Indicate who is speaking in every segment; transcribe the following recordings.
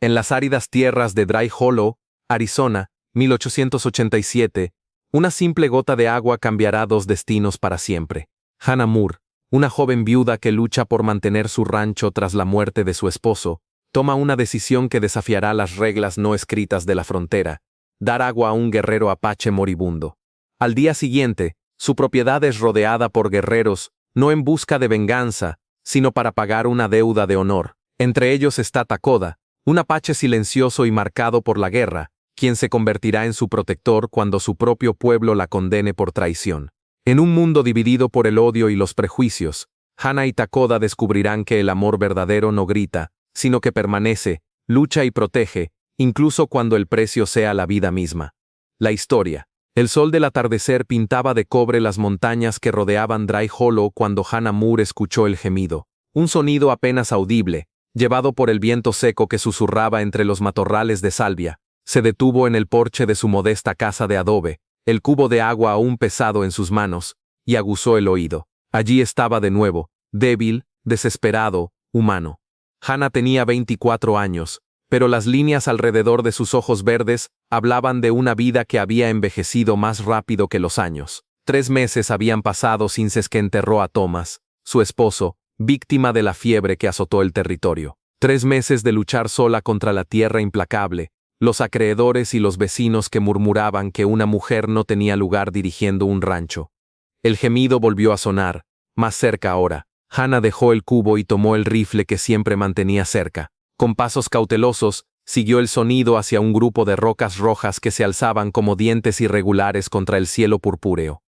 Speaker 1: En las áridas tierras de Dry Hollow, Arizona, 1887, una simple gota de agua cambiará dos destinos para siempre. Hannah Moore, una joven viuda que lucha por mantener su rancho tras la muerte de su esposo, toma una decisión que desafiará las reglas no escritas de la frontera: dar agua a un guerrero apache moribundo. Al día siguiente, su propiedad es rodeada por guerreros, no en busca de venganza, sino para pagar una deuda de honor. Entre ellos está Takoda, un apache silencioso y marcado por la guerra, quien se convertirá en su protector cuando su propio pueblo la condene por traición. En un mundo dividido por el odio y los prejuicios, Hannah y Takoda descubrirán que el amor verdadero no grita, sino que permanece, lucha y protege, incluso cuando el precio sea la vida misma. La historia. El sol del atardecer pintaba de cobre las montañas que rodeaban Dry Hollow cuando Hannah Moore escuchó el gemido. Un sonido apenas audible, llevado por el viento seco que susurraba entre los matorrales de salvia. Se detuvo en el porche de su modesta casa de adobe, el cubo de agua aún pesado en sus manos, y aguzó el oído. Allí estaba de nuevo, débil, desesperado, humano. Hannah tenía 24 años, pero las líneas alrededor de sus ojos verdes hablaban de una vida que había envejecido más rápido que los años. 3 meses habían pasado sin que enterró a Thomas, su esposo, víctima de la fiebre que azotó el territorio. 3 meses de luchar sola contra la tierra implacable, los acreedores y los vecinos que murmuraban que una mujer no tenía lugar dirigiendo un rancho. El gemido volvió a sonar, más cerca ahora. Hannah dejó el cubo y tomó el rifle que siempre mantenía cerca. Con pasos cautelosos, siguió el sonido hacia un grupo de rocas rojas que se alzaban como dientes irregulares contra el cielo purpúreo.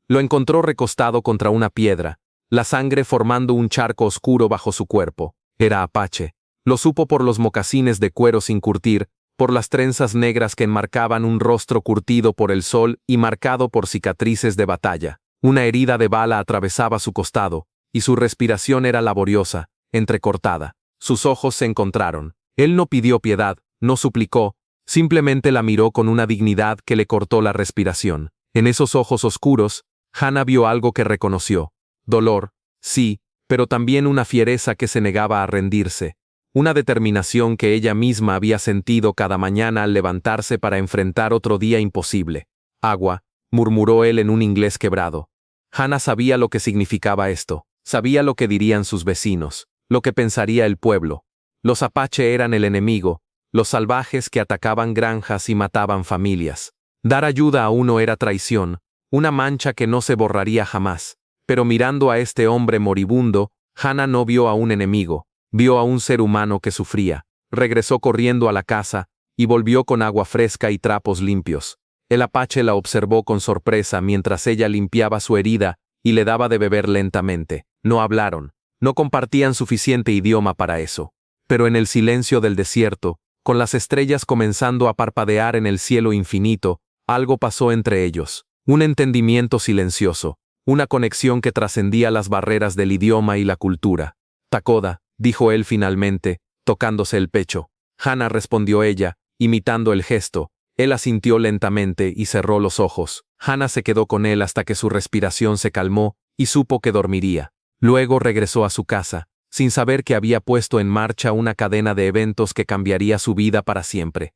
Speaker 1: Lo encontró recostado contra una piedra, la sangre formando un charco oscuro bajo su cuerpo. Era apache. Lo supo por los mocasines de cuero sin curtir, por las trenzas negras que enmarcaban un rostro curtido por el sol y marcado por cicatrices de batalla. Una herida de bala atravesaba su costado, y su respiración era laboriosa, entrecortada. Sus ojos se encontraron. Él no pidió piedad, no suplicó, simplemente la miró con una dignidad que le cortó la respiración. En esos ojos oscuros, Hannah vio algo que reconoció. Dolor, sí, pero también una fiereza que se negaba a rendirse. Una determinación que ella misma había sentido cada mañana al levantarse para enfrentar otro día imposible. Agua, murmuró él en un inglés quebrado. Hannah sabía lo que significaba esto. Sabía lo que dirían sus vecinos, lo que pensaría el pueblo. Los apache eran el enemigo, los salvajes que atacaban granjas y mataban familias. Dar ayuda a uno era traición, una mancha que no se borraría jamás. Pero mirando a este hombre moribundo, Hannah no vio a un enemigo, vio a un ser humano que sufría. Regresó corriendo a la casa, y volvió con agua fresca y trapos limpios. El apache la observó con sorpresa mientras ella limpiaba su herida y le daba de beber lentamente. No hablaron, no compartían suficiente idioma para eso. Pero en el silencio del desierto, con las estrellas comenzando a parpadear en el cielo infinito, algo pasó entre ellos. Un entendimiento silencioso, una conexión que trascendía las barreras del idioma y la cultura. Takoda, dijo él finalmente, tocándose el pecho. Hannah, respondió ella, imitando el gesto. Él asintió lentamente y cerró los ojos. Hannah se quedó con él hasta que su respiración se calmó y supo que dormiría. Luego regresó a su casa, sin saber que había puesto en marcha una cadena de eventos que cambiaría su vida para siempre.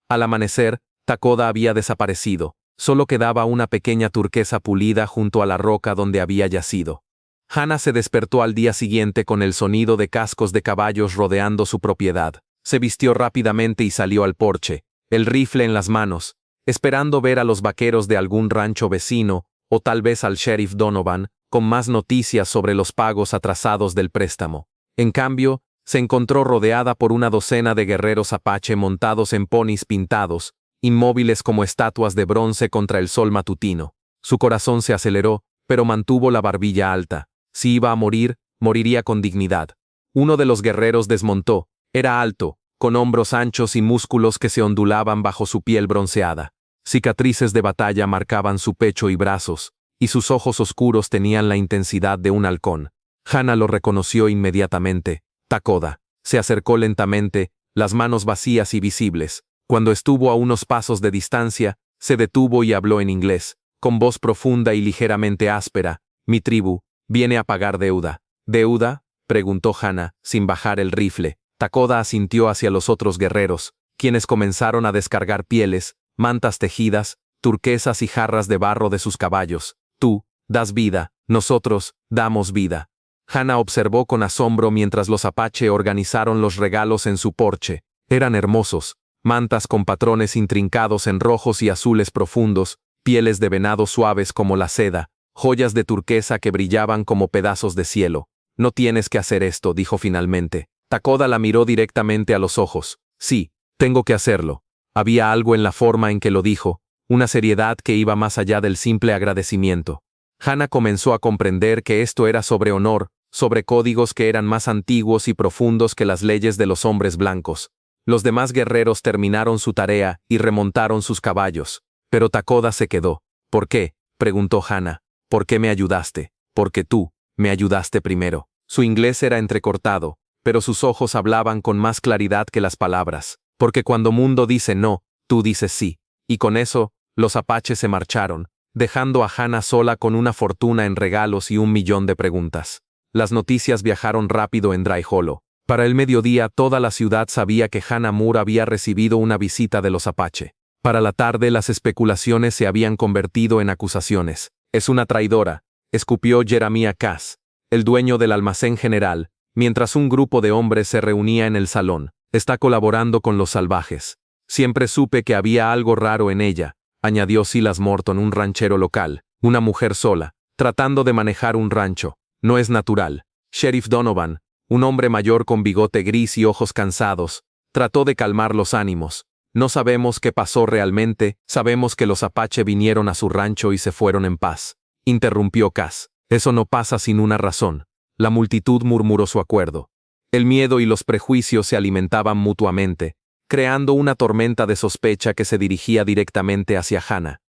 Speaker 1: Al amanecer, Takoda había desaparecido. Solo quedaba una pequeña turquesa pulida junto a la roca donde había yacido. Hannah se despertó al día siguiente con el sonido de cascos de caballos rodeando su propiedad. Se vistió rápidamente y salió al porche, el rifle en las manos, esperando ver a los vaqueros de algún rancho vecino, o tal vez al sheriff Donovan, con más noticias sobre los pagos atrasados del préstamo. En cambio, se encontró rodeada por una docena de guerreros apache montados en ponis pintados, inmóviles como estatuas de bronce contra el sol matutino. Su corazón se aceleró, pero mantuvo la barbilla alta. Si iba a morir, moriría con dignidad. Uno de los guerreros desmontó. Era alto, con hombros anchos y músculos que se ondulaban bajo su piel bronceada. Cicatrices de batalla marcaban su pecho y brazos, y sus ojos oscuros tenían la intensidad de un halcón. Hannah lo reconoció inmediatamente. Takoda. Se acercó lentamente, las manos vacías y visibles. Cuando estuvo a unos pasos de distancia, se detuvo y habló en inglés, con voz profunda y ligeramente áspera. Mi tribu viene a pagar deuda. ¿Deuda?, preguntó Hannah, sin bajar el rifle. Takoda asintió hacia los otros guerreros, quienes comenzaron a descargar pieles, mantas tejidas, turquesas y jarras de barro de sus caballos. Tú, das vida, nosotros, damos vida. Hana observó con asombro mientras los apache organizaron los regalos en su porche. Eran hermosos, mantas con patrones intrincados en rojos y azules profundos, pieles de venado suaves como la seda, joyas de turquesa que brillaban como pedazos de cielo. No tienes que hacer esto, dijo finalmente. Takoda la miró directamente a los ojos. Sí, tengo que hacerlo. Había algo en la forma en que lo dijo, una seriedad que iba más allá del simple agradecimiento. Hana comenzó a comprender que esto era sobre honor, sobre códigos que eran más antiguos y profundos que las leyes de los hombres blancos. Los demás guerreros terminaron su tarea y remontaron sus caballos, pero Takoda se quedó. ¿Por qué?, preguntó Hana. ¿Por qué me ayudaste? Porque tú me ayudaste primero. Su inglés era entrecortado, pero sus ojos hablaban con más claridad que las palabras. Porque cuando Mundo dice no, tú dices sí. Y con eso, los apaches se marcharon, dejando a Hana sola con una fortuna en regalos y 1.000.000 de preguntas. Las noticias viajaron rápido en Dry Hollow. Para el mediodía toda la ciudad sabía que Hana Moore había recibido una visita de los apache. Para la tarde las especulaciones se habían convertido en acusaciones. Es una traidora, escupió Jeremiah Cass, el dueño del almacén general, mientras un grupo de hombres se reunía en el salón. Está colaborando con los salvajes. Siempre supe que había algo raro en ella, añadió Silas Morton, un ranchero local, una mujer sola, tratando de manejar un rancho. No es natural. Sheriff Donovan, un hombre mayor con bigote gris y ojos cansados, trató de calmar los ánimos. No sabemos qué pasó realmente, sabemos que los apache vinieron a su rancho y se fueron en paz. Interrumpió Cass. Eso no pasa sin una razón. La multitud murmuró su acuerdo. El miedo y los prejuicios se alimentaban mutuamente, creando una tormenta de sospecha que se dirigía directamente hacia Hana.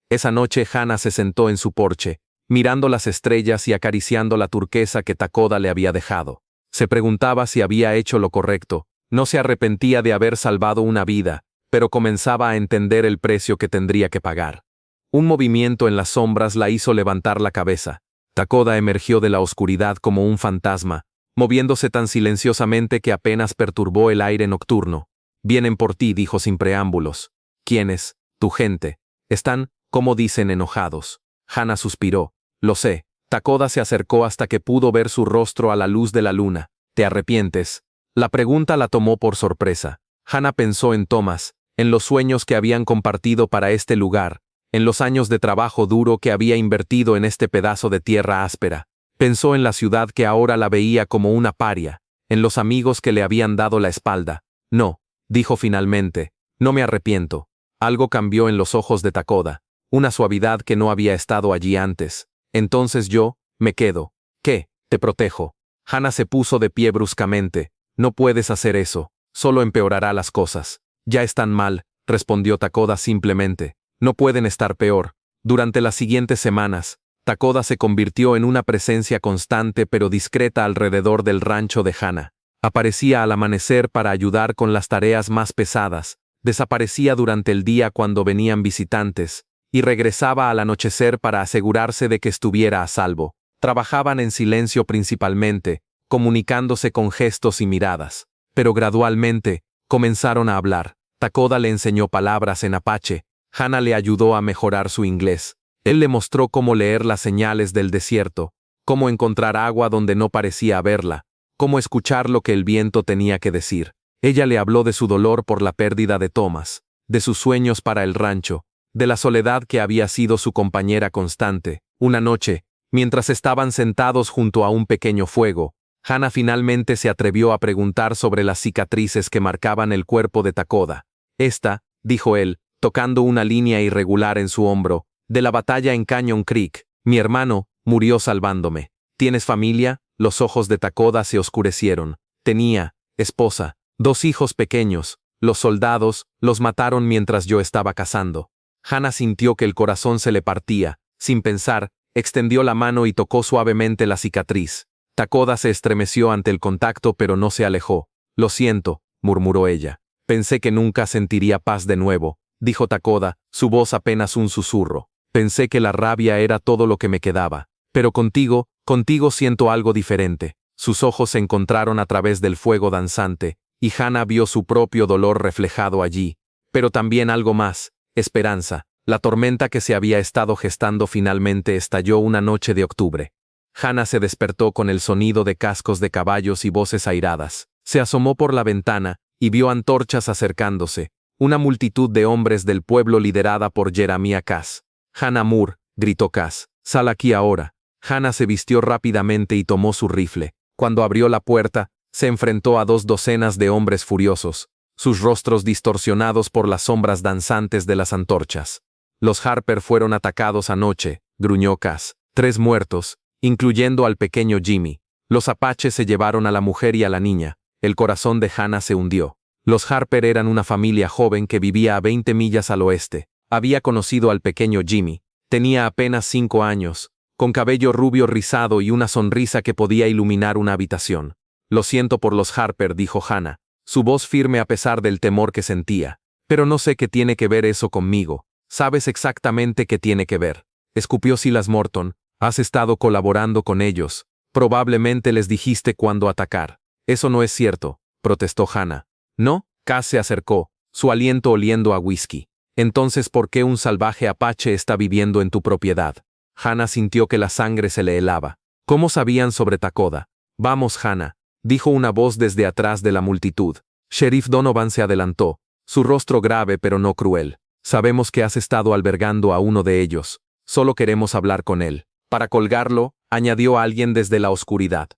Speaker 1: Esa noche Hana se sentó en su porche, mirando las estrellas y acariciando la turquesa que Takoda le había dejado. Se preguntaba si había hecho lo correcto. No se arrepentía de haber salvado una vida, pero comenzaba a entender el precio que tendría que pagar. Un movimiento en las sombras la hizo levantar la cabeza. Takoda emergió de la oscuridad como un fantasma, moviéndose tan silenciosamente que apenas perturbó el aire nocturno. Vienen por ti, dijo sin preámbulos. ¿Quiénes? Tu gente. Están, como dicen, enojados. Hana suspiró. Lo sé. Takoda se acercó hasta que pudo ver su rostro a la luz de la luna. ¿Te arrepientes? La pregunta la tomó por sorpresa. Hana pensó en Thomas, en los sueños que habían compartido para este lugar, en los años de trabajo duro que había invertido en este pedazo de tierra áspera. Pensó en la ciudad que ahora la veía como una paria, en los amigos que le habían dado la espalda. No, dijo finalmente, no me arrepiento. Algo cambió en los ojos de Takoda, una suavidad que no había estado allí antes. Entonces yo, me quedo. ¿Qué? Te protejo. Hana se puso de pie bruscamente. No puedes hacer eso, solo empeorará las cosas. Ya están mal, respondió Takoda simplemente. No pueden estar peor. Durante las siguientes semanas, Takoda se convirtió en una presencia constante pero discreta alrededor del rancho de Hana. Aparecía al amanecer para ayudar con las tareas más pesadas, desaparecía durante el día cuando venían visitantes, y regresaba al anochecer para asegurarse de que estuviera a salvo. Trabajaban en silencio principalmente, comunicándose con gestos y miradas. Pero gradualmente, comenzaron a hablar. Takoda le enseñó palabras en apache. Hana le ayudó a mejorar su inglés. Él le mostró cómo leer las señales del desierto, cómo encontrar agua donde no parecía haberla, cómo escuchar lo que el viento tenía que decir. Ella le habló de su dolor por la pérdida de Thomas, de sus sueños para el rancho, de la soledad que había sido su compañera constante. Una noche, mientras estaban sentados junto a un pequeño fuego, Hana finalmente se atrevió a preguntar sobre las cicatrices que marcaban el cuerpo de Takoda. Esta, dijo él, tocando una línea irregular en su hombro, de la batalla en Canyon Creek. Mi hermano murió salvándome. ¿Tienes familia? Los ojos de Takoda se oscurecieron. Tenía esposa, 2 hijos pequeños. Los soldados los mataron mientras yo estaba cazando. Hana sintió que el corazón se le partía. Sin pensar, extendió la mano y tocó suavemente la cicatriz. Takoda se estremeció ante el contacto pero no se alejó. Lo siento, murmuró ella. Pensé que nunca sentiría paz de nuevo, dijo Takoda, su voz apenas un susurro. Pensé que la rabia era todo lo que me quedaba. Pero contigo siento algo diferente. Sus ojos se encontraron a través del fuego danzante, y Hana vio su propio dolor reflejado allí, pero también algo más, esperanza. La tormenta que se había estado gestando finalmente estalló una noche de octubre. Hana se despertó con el sonido de cascos de caballos y voces airadas. Se asomó por la ventana y vio antorchas acercándose, una multitud de hombres del pueblo liderada por Jeremiah Cass. «Hana Moore», gritó Cass, «sal aquí ahora». Hana se vistió rápidamente y tomó su rifle. Cuando abrió la puerta, se enfrentó a 2 docenas de hombres furiosos, sus rostros distorsionados por las sombras danzantes de las antorchas. «Los Harper fueron atacados anoche», gruñó Cass. 3 muertos, incluyendo al pequeño Jimmy. Los apaches se llevaron a la mujer y a la niña. El corazón de Hana se hundió. Los Harper eran una familia joven que vivía a 20 millas al oeste. Había conocido al pequeño Jimmy. Tenía apenas 5 años, con cabello rubio rizado y una sonrisa que podía iluminar una habitación. «Lo siento por los Harper», dijo Hana, su voz firme a pesar del temor que sentía. «Pero no sé qué tiene que ver eso conmigo». «Sabes exactamente qué tiene que ver», escupió Silas Morton. «Has estado colaborando con ellos. Probablemente les dijiste cuándo atacar». «Eso no es cierto», protestó Hana. «¿No?». Cass se acercó, su aliento oliendo a whisky. «Entonces, ¿por qué un salvaje apache está viviendo en tu propiedad?». Hana sintió que la sangre se le helaba. ¿Cómo sabían sobre Takoda? «Vamos, Hana», dijo una voz desde atrás de la multitud. Sheriff Donovan se adelantó, su rostro grave pero no cruel. «Sabemos que has estado albergando a uno de ellos. Solo queremos hablar con él». «Para colgarlo», añadió alguien desde la oscuridad.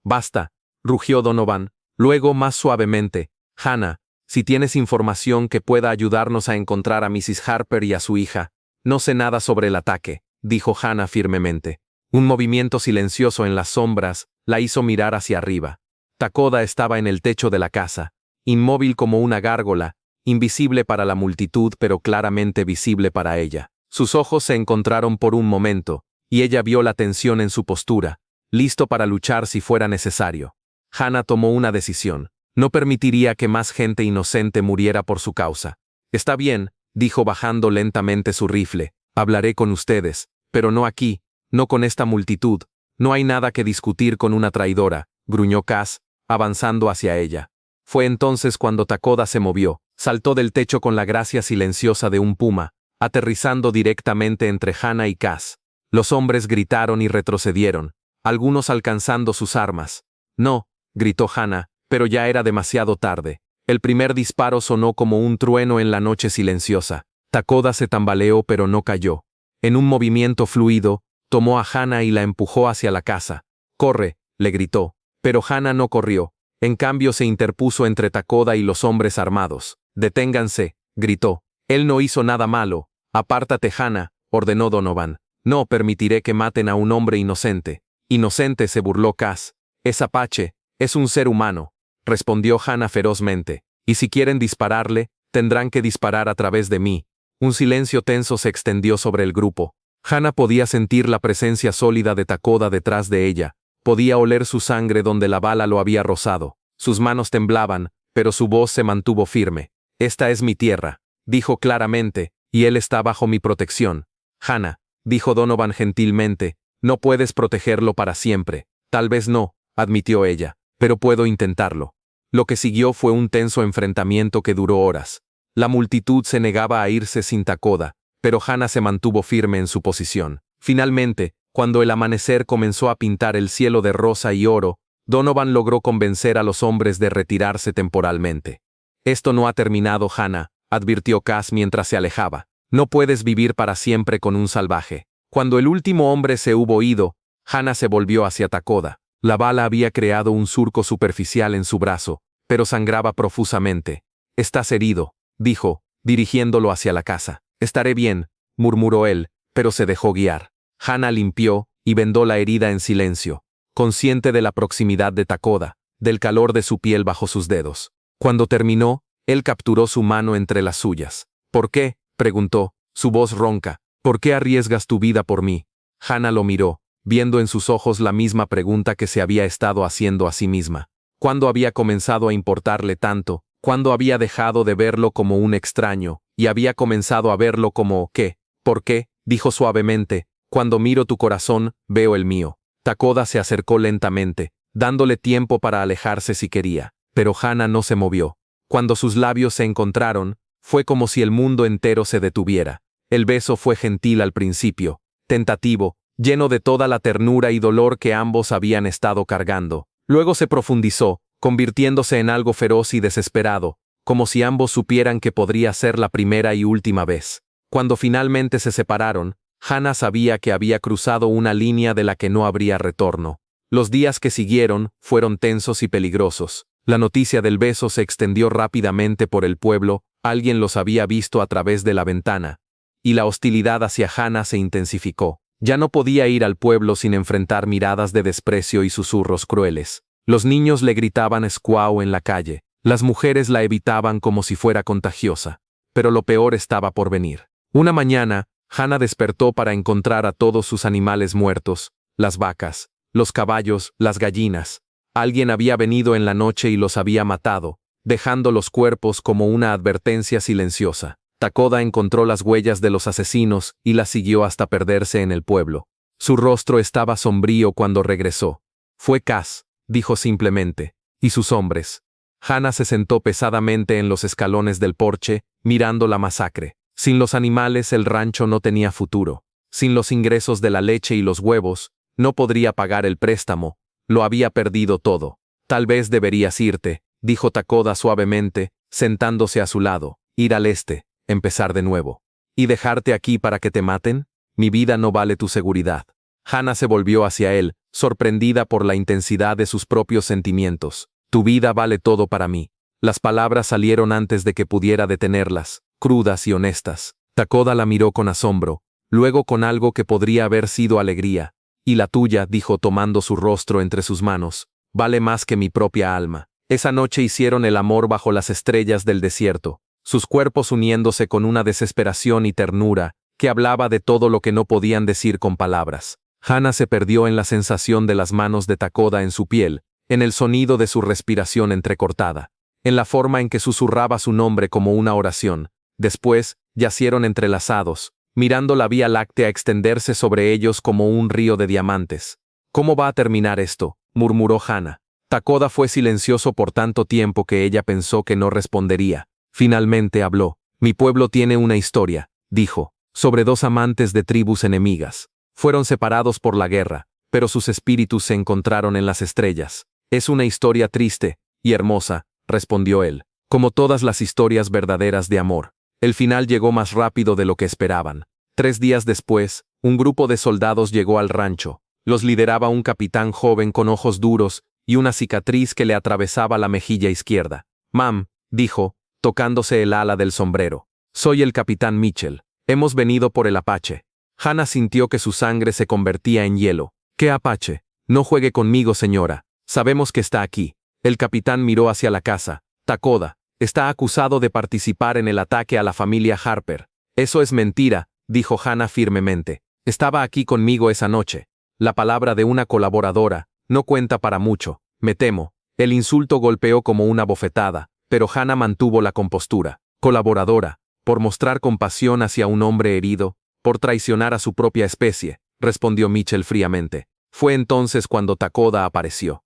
Speaker 1: «Basta», rugió Donovan, luego más suavemente. «Hana, si tienes información que pueda ayudarnos a encontrar a Mrs. Harper y a su hija». «No sé nada sobre el ataque», dijo Hana firmemente. Un movimiento silencioso en las sombras la hizo mirar hacia arriba. Takoda estaba en el techo de la casa, inmóvil como una gárgola, invisible para la multitud pero claramente visible para ella. Sus ojos se encontraron por un momento, y ella vio la tensión en su postura, listo para luchar si fuera necesario. Hana tomó una decisión. No permitiría que más gente inocente muriera por su causa. «Está bien», dijo bajando lentamente su rifle. «Hablaré con ustedes, pero no aquí, no con esta multitud. No hay nada que discutir con una traidora», gruñó Cass, avanzando hacia ella. Fue entonces cuando Takoda se movió, saltó del techo con la gracia silenciosa de un puma, aterrizando directamente entre Hana y Cass. Los hombres gritaron y retrocedieron, algunos alcanzando sus armas. «No», gritó Hana, pero ya era demasiado tarde. El primer disparo sonó como un trueno en la noche silenciosa. Takoda se tambaleó pero no cayó. En un movimiento fluido, tomó a Hana y la empujó hacia la casa. «Corre», le gritó. Pero Hana no corrió. En cambio se interpuso entre Takoda y los hombres armados. «Deténganse», gritó. «Él no hizo nada malo». «Apártate, Hana», ordenó Donovan. «No permitiré que maten a un hombre inocente». «Inocente», se burló Cass. «Es apache, es un ser humano», respondió Hana ferozmente. «Y si quieren dispararle, tendrán que disparar a través de mí». Un silencio tenso se extendió sobre el grupo. Hana podía sentir la presencia sólida de Takoda detrás de ella. Podía oler su sangre donde la bala lo había rozado. Sus manos temblaban, pero su voz se mantuvo firme. «Esta es mi tierra», dijo claramente, «y él está bajo mi protección». «Hana», dijo Donovan gentilmente, «no puedes protegerlo para siempre». «Tal vez no», admitió ella, «pero puedo intentarlo». Lo que siguió fue un tenso enfrentamiento que duró horas. La multitud se negaba a irse sin Takoda, pero Hana se mantuvo firme en su posición. Finalmente, cuando el amanecer comenzó a pintar el cielo de rosa y oro, Donovan logró convencer a los hombres de retirarse temporalmente. «Esto no ha terminado, Hana», advirtió Cass mientras se alejaba. «No puedes vivir para siempre con un salvaje». Cuando el último hombre se hubo ido, Hana se volvió hacia Takoda. La bala había creado un surco superficial en su brazo, pero sangraba profusamente. «Estás herido», dijo, dirigiéndolo hacia la casa. «Estaré bien», murmuró él, pero se dejó guiar. Hana limpió y vendó la herida en silencio, consciente de la proximidad de Takoda, del calor de su piel bajo sus dedos. Cuando terminó, él capturó su mano entre las suyas. «¿Por qué?», preguntó, su voz ronca. «¿Por qué arriesgas tu vida por mí?». Hana lo miró, viendo en sus ojos la misma pregunta que se había estado haciendo a sí misma. ¿Cuándo había comenzado a importarle tanto? ¿Cuándo había dejado de verlo como un extraño, y había comenzado a verlo como «¿qué? ¿Por qué?», dijo suavemente. «Cuando miro tu corazón, veo el mío». Takoda se acercó lentamente, dándole tiempo para alejarse si quería. pero Hana no se movió. Cuando sus labios se encontraron, fue como si el mundo entero se detuviera. El beso fue gentil al principio, tentativo, lleno de toda la ternura y dolor que ambos habían estado cargando. Luego se profundizó, convirtiéndose en algo feroz y desesperado, como si ambos supieran que podría ser la primera y última vez. Cuando finalmente se separaron, Hana sabía que había cruzado una línea de la que no habría retorno. Los días que siguieron fueron tensos y peligrosos. La noticia del beso se extendió rápidamente por el pueblo, alguien los había visto a través de la ventana, y la hostilidad hacia Hana se intensificó. Ya no podía ir al pueblo sin enfrentar miradas de desprecio y susurros crueles. Los niños le gritaban "Squaw" en la calle, las mujeres la evitaban como si fuera contagiosa. Pero lo peor estaba por venir. Una mañana, Hana despertó para encontrar a todos sus animales muertos, las vacas, los caballos, las gallinas. Alguien había venido en la noche y los había matado, dejando los cuerpos como una advertencia silenciosa. Takoda encontró las huellas de los asesinos y las siguió hasta perderse en el pueblo. Su rostro estaba sombrío cuando regresó. Fue Cass, dijo simplemente, y sus hombres. Hana se sentó pesadamente en los escalones del porche, mirando la masacre. Sin los animales el rancho no tenía futuro. Sin los ingresos de la leche y los huevos, no podría pagar el préstamo. Lo había perdido todo. Tal vez deberías irte, dijo Takoda suavemente, sentándose a su lado. Ir al este, empezar de nuevo. ¿Y dejarte aquí para que te maten? Mi vida no vale tu seguridad. Hana se volvió hacia él, sorprendida por la intensidad de sus propios sentimientos. Tu vida vale todo para mí. Las palabras salieron antes de que pudiera detenerlas, crudas y honestas. Takoda la miró con asombro, luego con algo que podría haber sido alegría. Y la tuya, dijo tomando su rostro entre sus manos, vale más que mi propia alma. Esa noche hicieron el amor bajo las estrellas del desierto, sus cuerpos uniéndose con una desesperación y ternura, que hablaba de todo lo que no podían decir con palabras. Hana se perdió en la sensación de las manos de Takoda en su piel, en el sonido de su respiración entrecortada, en la forma en que susurraba su nombre como una oración. Después, yacieron entrelazados, mirando la Vía Láctea extenderse sobre ellos como un río de diamantes. ¿Cómo va a terminar esto?, murmuró Hana. Takoda fue silencioso por tanto tiempo que ella pensó que no respondería. Finalmente habló. Mi pueblo tiene una historia, dijo, sobre dos amantes de tribus enemigas. Fueron separados por la guerra, pero sus espíritus se encontraron en las estrellas. Es una historia triste y hermosa, respondió él, como todas las historias verdaderas de amor. El final llegó más rápido de lo que esperaban. 3 días después, un grupo de soldados llegó al rancho. Los lideraba un capitán joven con ojos duros y una cicatriz que le atravesaba la mejilla izquierda. Mam, dijo, tocándose el ala del sombrero. Soy el capitán Mitchell. Hemos venido por el Apache. Hana sintió que su sangre se convertía en hielo. ¿Qué Apache? No juegue conmigo, señora. Sabemos que está aquí. El capitán miró hacia la casa. Takoda está acusado de participar en el ataque a la familia Harper. Eso es mentira, dijo Hana firmemente. Estaba aquí conmigo esa noche. La palabra de una colaboradora no cuenta para mucho, me temo. El insulto golpeó como una bofetada, pero Hana mantuvo la compostura. Colaboradora, por mostrar compasión hacia un hombre herido, por traicionar a su propia especie, respondió Mitchell fríamente. Fue entonces cuando Takoda apareció.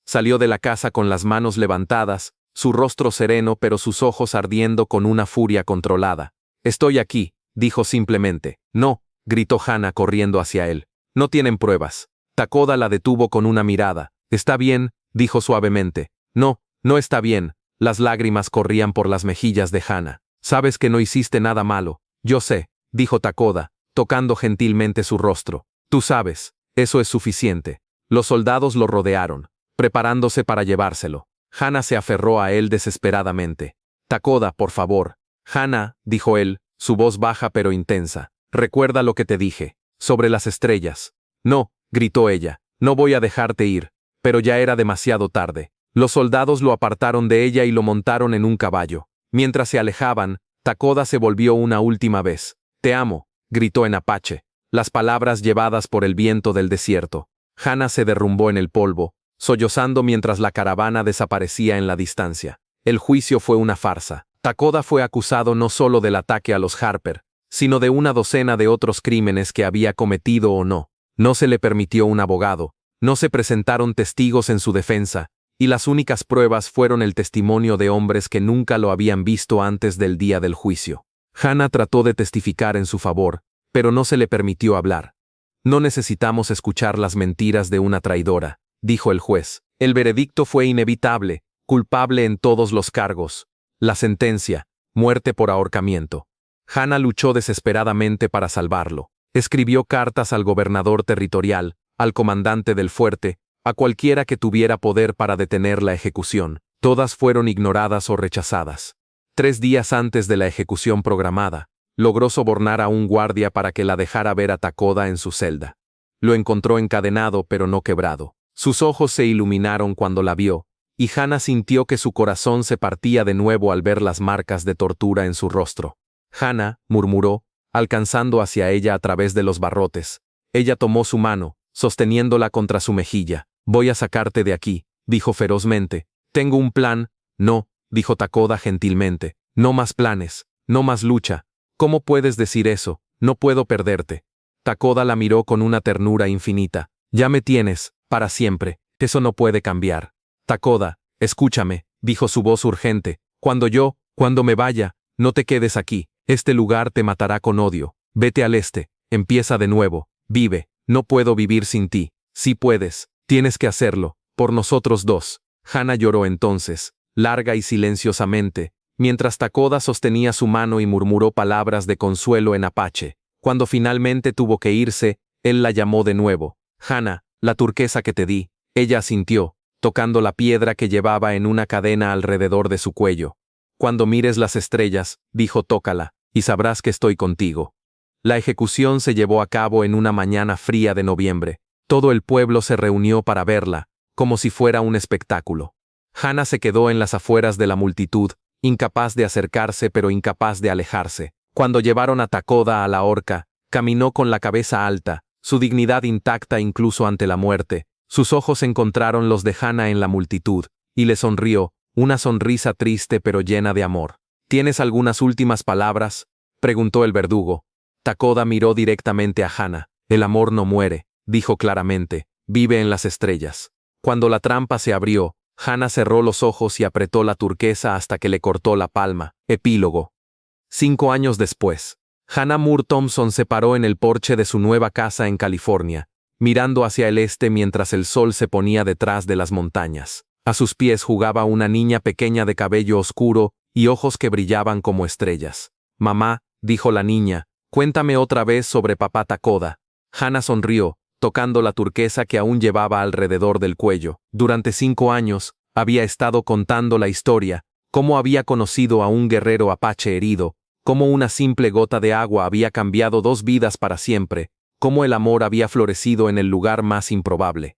Speaker 1: Salió de la casa con las manos levantadas, su rostro sereno pero sus ojos ardiendo con una furia controlada. Estoy aquí, dijo simplemente. No, gritó Hana corriendo hacia él. No tienen pruebas. Takoda la detuvo con una mirada. Está bien, dijo suavemente. No, no está bien. Las lágrimas corrían por las mejillas de Hana. Sabes que no hiciste nada malo. Yo sé, dijo Takoda, tocando gentilmente su rostro. Tú sabes, eso es suficiente. Los soldados lo rodearon, preparándose para llevárselo. Hana se aferró a él desesperadamente. Takoda, por favor. Hana, dijo él, su voz baja pero intensa. Recuerda lo que te dije, sobre las estrellas. No, gritó ella, no voy a dejarte ir. Pero ya era demasiado tarde. Los soldados lo apartaron de ella y lo montaron en un caballo. Mientras se alejaban, Takoda se volvió una última vez. Te amo, gritó en apache, las palabras llevadas por el viento del desierto. Hana se derrumbó en el polvo, sollozando mientras la caravana desaparecía en la distancia. El juicio fue una farsa. Takoda fue acusado no solo del ataque a los Harper, sino de una docena de otros crímenes que había cometido o no. No se le permitió un abogado, no se presentaron testigos en su defensa, y las únicas pruebas fueron el testimonio de hombres que nunca lo habían visto antes del día del juicio. Hannah trató de testificar en su favor, pero no se le permitió hablar. No necesitamos escuchar las mentiras de una traidora, dijo el juez. El veredicto fue inevitable, culpable en todos los cargos. La sentencia, muerte por ahorcamiento. Hannah luchó desesperadamente para salvarlo. Escribió cartas al gobernador territorial, al comandante del fuerte, a cualquiera que tuviera poder para detener la ejecución. Todas fueron ignoradas o rechazadas. 3 días antes de la ejecución programada, logró sobornar a un guardia para que la dejara ver a Takoda en su celda. Lo encontró encadenado pero no quebrado. Sus ojos se iluminaron cuando la vio, y Hannah sintió que su corazón se partía de nuevo al ver las marcas de tortura en su rostro. Hannah, murmuró, alcanzando hacia ella a través de los barrotes. Ella tomó su mano, sosteniéndola contra su mejilla. Voy a sacarte de aquí, dijo ferozmente. Tengo un plan. No, dijo Takoda gentilmente. No más planes, no más lucha. ¿Cómo puedes decir eso? No puedo perderte. Takoda la miró con una ternura infinita. Ya me tienes, para siempre. Eso no puede cambiar. Takoda, escúchame, dijo su voz urgente. Cuando me vaya, no te quedes aquí. Este lugar te matará con odio. Vete al este, empieza de nuevo, vive. No puedo vivir sin ti. Sí puedes, tienes que hacerlo, por nosotros dos. Hannah lloró entonces, larga y silenciosamente, mientras Takoda sostenía su mano y murmuró palabras de consuelo en apache. Cuando finalmente tuvo que irse, él la llamó de nuevo. Hannah, la turquesa que te di. Ella asintió, tocando la piedra que llevaba en una cadena alrededor de su cuello. Cuando mires las estrellas, dijo, tócala, y sabrás que estoy contigo. La ejecución se llevó a cabo en una mañana fría de noviembre. Todo el pueblo se reunió para verla, como si fuera un espectáculo. Hannah se quedó en las afueras de la multitud, incapaz de acercarse pero incapaz de alejarse. Cuando llevaron a Takoda a la horca, caminó con la cabeza alta, su dignidad intacta incluso ante la muerte. Sus ojos encontraron los de Hannah en la multitud, y le sonrió, una sonrisa triste pero llena de amor. ¿Tienes algunas últimas palabras?, preguntó el verdugo. Takoda miró directamente a Hannah. El amor no muere, dijo claramente, vive en las estrellas. Cuando la trampa se abrió, Hannah cerró los ojos y apretó la turquesa hasta que le cortó la palma. Epílogo. 5 años después, Hannah Moore Thompson se paró en el porche de su nueva casa en California, mirando hacia el este mientras el sol se ponía detrás de las montañas. A sus pies jugaba una niña pequeña de cabello oscuro y ojos que brillaban como estrellas. Mamá, dijo la niña, cuéntame otra vez sobre papá Takoda. Hannah sonrió, tocando la turquesa que aún llevaba alrededor del cuello. Durante 5 años, había estado contando la historia, cómo había conocido a un guerrero apache herido, cómo una simple gota de agua había cambiado 2 vidas para siempre, cómo el amor había florecido en el lugar más improbable.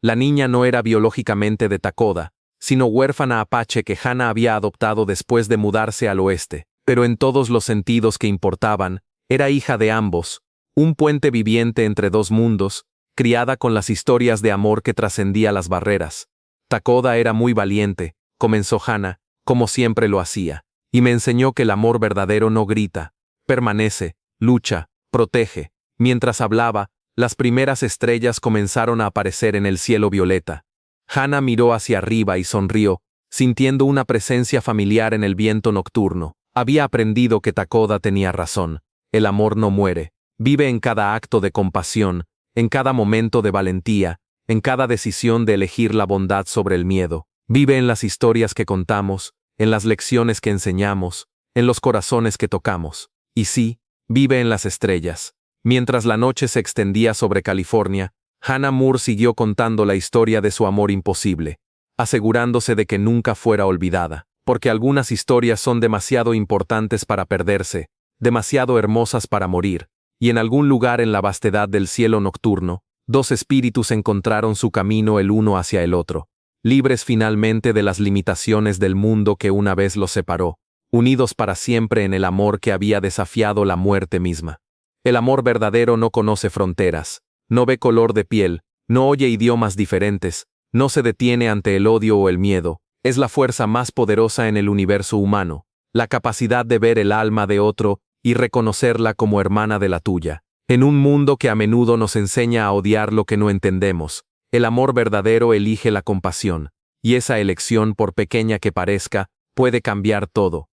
Speaker 1: La niña no era biológicamente de Takoda, sino huérfana apache que Hannah había adoptado después de mudarse al oeste, pero en todos los sentidos que importaban, era hija de ambos, un puente viviente entre 2 mundos, criada con las historias de amor que trascendía las barreras. Takoda era muy valiente, comenzó Hannah, como siempre lo hacía, y me enseñó que el amor verdadero no grita, permanece, lucha, protege. Mientras hablaba, las primeras estrellas comenzaron a aparecer en el cielo violeta. Hannah miró hacia arriba y sonrió, sintiendo una presencia familiar en el viento nocturno. Había aprendido que Takoda tenía razón. El amor no muere. Vive en cada acto de compasión, en cada momento de valentía, en cada decisión de elegir la bondad sobre el miedo. Vive en las historias que contamos, en las lecciones que enseñamos, en los corazones que tocamos. Y sí, vive en las estrellas. Mientras la noche se extendía sobre California, Hannah Moore siguió contando la historia de su amor imposible, asegurándose de que nunca fuera olvidada, porque algunas historias son demasiado importantes para perderse, demasiado hermosas para morir, y en algún lugar en la vastedad del cielo nocturno, 2 espíritus encontraron su camino el uno hacia el otro, libres finalmente de las limitaciones del mundo que una vez los separó, unidos para siempre en el amor que había desafiado la muerte misma. El amor verdadero no conoce fronteras, no ve color de piel, no oye idiomas diferentes, no se detiene ante el odio o el miedo, es la fuerza más poderosa en el universo humano, la capacidad de ver el alma de otro y reconocerla como hermana de la tuya. En un mundo que a menudo nos enseña a odiar lo que no entendemos, el amor verdadero elige la compasión, Y esa elección, por pequeña que parezca, puede cambiar todo.